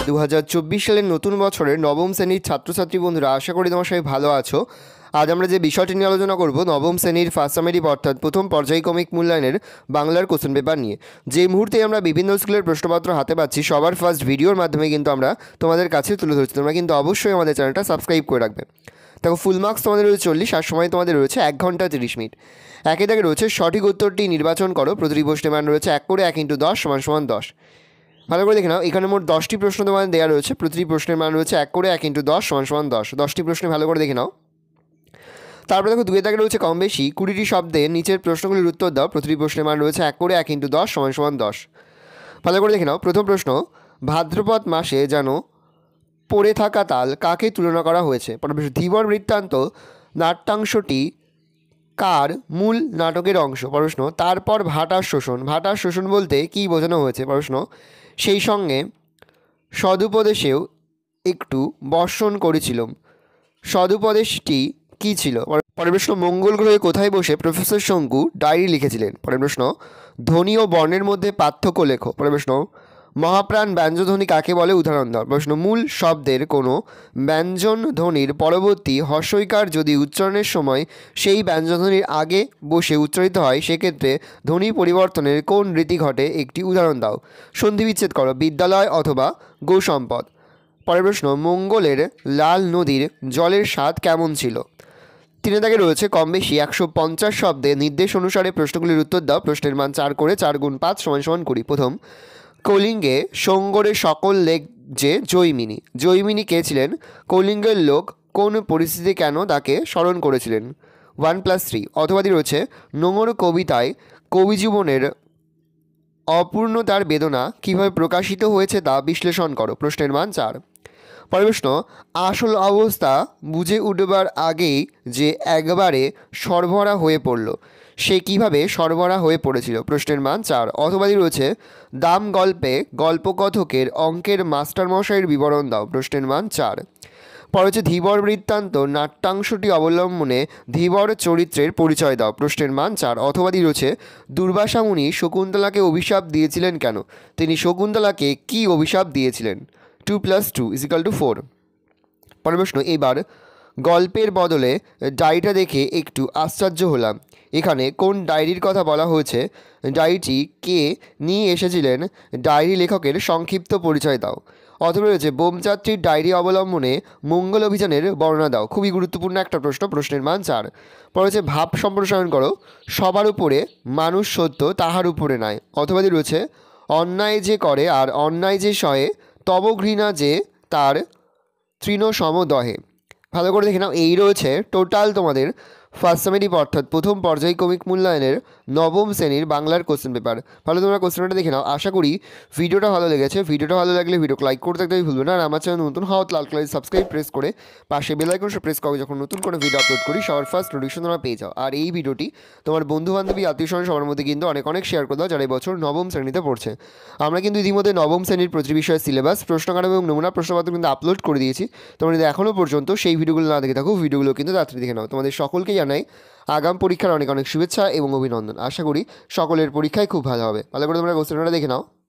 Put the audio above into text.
2024 সালের নতুন বছরের নবম শ্রেণীর ছাত্রছাত্রী বন্ধুরা, আশা করি তোমার সবাই ভালো আছো। আজ আমরা যে বিষয়টি নিয়ে আলোচনা করব নবম শ্রেণীর ফার্স্ট সামেরি অর্থাৎ প্রথম পর্যায়ক্রমিক মূল্যায়নের বাংলার কোশ্চেন পেপার নিয়ে। যে মুহূর্তে আমরা বিভিন্ন স্কুলের প্রশ্নপত্র হাতে পাচ্ছি, সবার ফার্স্ট ভিডিওর মাধ্যমে কিন্তু আমরা তোমাদের কাছে তুলে ধরছি। তোমরা কিন্তু অবশ্যই আমাদের চ্যানেলটা সাবস্ক্রাইব করে রাখবে। দেখো, ফুল মার্কস তোমাদের রয়েছে 40 আর সময় তোমাদের রয়েছে 1 ঘন্টা 30 মিনিট। একে দাগে রয়েছে সঠিক উত্তরটি নির্বাচন করো। প্রতিটি প্রশ্নের মান রয়েছে 1 করে 1 × 10 = 10। ভালো করে দেখে নাও, এখানে মোট 10টি প্রশ্ন তোমাদের দেওয়া রয়েছে। প্রতিটি প্রশ্নের মান রয়েছে 1 করে 1 × 10 = 10। 10টি প্রশ্নে ভালো করে দেখে নাও। তারপরে দেখো, 2 দাগে রয়েছে কম বেশি 20টি শব্দে নিচের প্রশ্নগুলির উত্তর দাও। প্রতিটি প্রশ্নের মান রয়েছে 1 করে 1 × 10 = 10। ভালো করে দেখে নাও। প্রথম প্রশ্ন, ভাদ্রপদ মাসে যেন পড়ে থাকা তাল কাকে তুলনা করা হয়েছে? পরের প্রশ্ন, ধীবর বৃত্তান্ত নাট্যাংশটি কার মূল নাটকের অংশ? প্রশ্ন, তারপর ভাটার শোষণ। ভাটার শোষণ বলতে কী বোঝানো হয়েছে? প্রশ্ন, সেই সঙ্গে সদুপদেশেও একটু বর্ষণ করেছিলাম। সদুপদেশটি কী ছিল? পরের প্রশ্ন, মঙ্গল গ্রহে কোথায় বসে প্রফেসর শঙ্কু ডায়েরি লিখেছিলেন? পরের প্রশ্ন, ধ্বনি ও বর্ণের মধ্যে পার্থক্য লেখো। পরের প্রশ্ন, মহাপ্রাণ ব্যঞ্জনধ্বনি কাকে বলে? উদাহরণ দাও। প্রশ্ন, মূল শব্দের কোনো ব্যঞ্জন ধ্বনির পরবর্তী হর্ষইকার যদি উচ্চারণের সময় সেই ব্যঞ্জনধ্বনির আগে বসে উচ্চারিত হয়, সেক্ষেত্রে ধ্বনি পরিবর্তনের কোন রীতি ঘটে? একটি উদাহরণ দাও। সন্ধি বিচ্ছেদ করো। বিদ্যালয় অথবা গোসম্পদ। পরের প্রশ্ন, মঙ্গলের লাল নদীর জলের স্বাদ কেমন ছিল? 3 দাগে রয়েছে কম বেশি 150 শব্দে নির্দেশ অনুসারে প্রশ্নগুলির উত্তর দাও। প্রশ্নের মান 4 করে 4 × 5 = 20। প্রথম, কলিঙ্গে সঙ্গরে সকল লেখ যে জৈমিনী। জৈমিনী কে ছিলেন? কলিঙ্গের লোক কোন পরিস্থিতি কেন তাকে স্মরণ করেছিলেন? 1+3। অথবাদি রয়েছে, নোংর কবিতায় কবি জীবনের অপূর্ণতার বেদনা কীভাবে প্রকাশিত হয়েছে তা বিশ্লেষণ করো। প্রশ্নের মান 4। পরের প্রশ্ন, আসল অবস্থা বুঝে উঠবার আগেই যে একবারে সরবরাহ হয়ে পড়ল, সে কিভাবে সরবরাহ হয়ে পড়েছিল? প্রশ্নের মান 4। অথবাদি রয়েছে, দাম গল্পে গল্পকথকের অঙ্কের মাস্টারমশাইয়ের বিবরণ দাও। প্রশ্নের মান 4। পরে হচ্ছে, ধীবর বৃত্তান্ত নাট্যাংশটি অবলম্বনে ধীবর চরিত্রের পরিচয় দাও। প্রশ্নের মান 4। অথবাদি রয়েছে, দুর্বাসা মুনি শকুন্তলাকে অভিশাপ দিয়েছিলেন কেন? তিনি শকুন্তলাকে কি অভিশাপ দিয়েছিলেন? 2 + 2 = 4। পরের প্রশ্ন, এবার গল্পের বদলে ডায়েরিটা দেখে একটু আশ্চর্য হলাম। এখানে কোন ডায়েরির কথা বলা হয়েছে? ডায়েরিটি কে নিয়ে এসেছিলেন? ডায়েরি লেখকের সংক্ষিপ্ত পরিচয় দাও। অথবা রয়েছে, বোমযাত্রীর ডায়েরি অবলম্বনে মঙ্গল অভিযানের বর্ণনা দাও। খুবই গুরুত্বপূর্ণ একটা প্রশ্ন। প্রশ্নের মান 4। পরে হচ্ছে, ভাব সম্প্রসারণ করো। সবার উপরে মানুষ সত্য, তাহার উপরে নয়। অথবাদি রয়েছে, অন্যায় যে করে আর অন্যায় যে সহে, তব ঘৃণা যে তার তৃণ সমদহে। ভালো করে দেখে নাও, এই রয়েছে টোটাল তোমাদের ফার্স্ট সামেরি অর্থাৎ প্রথম পর্যায়ক্রমিক মূল্যায়নের নবম শ্রেণীর বাংলার কোশ্চেন পেপার। ভালো, তোমরা কোশ্চেনটা দেখে নাও। আশা করি ভিডিওটা ভালো লেগেছে। ভিডিওটা ভালো লাগলে ভিডিওকে লাইক করতে একদমই ভুলবে না। আর আমার চ্যানেল নতুন হওয়া লাল কালার সাবস্ক্রাইব প্রেস করে পাশে বেল আইকন প্রেস করো, যখন নতুন কোনো ভিডিও আপলোড করি সবার ফার্স্ট নোটিফিকেশন তোমরা পেয়ে যাও। আর এই ভিডিওটি তোমার বন্ধুবান্ধবী আত্মীয়স্বজন সবার মধ্যে কিন্তু অনেক শেয়ার করে দাও যারা এই বছর নবম শ্রেণীতে পড়ছে। আমরা কিন্তু ইতিমধ্যে নবম শ্রেণীর প্রতি বিষয়ের সিলেবাস, প্রশ্নকাঠামো এবং নমুনা প্রশ্নপত্র কিন্তু আপলোড করে দিয়েছি। তোমরা যদি এখনও পর্যন্ত সেই ভিডিওগুলো না দেখে থাকো, ভিডিওগুলো কিন্তু তাড়াতাড়ি দেখে নাও। তোমাদের সকলকে জানাই আগাম পরীক্ষার অনেক শুভেচ্ছা এবং অভিনন্দন। আশা করি সকলের পরীক্ষায় খুব ভালো হবে। ভালো করে তোমরা কোশ্চেনটা দেখে নাও।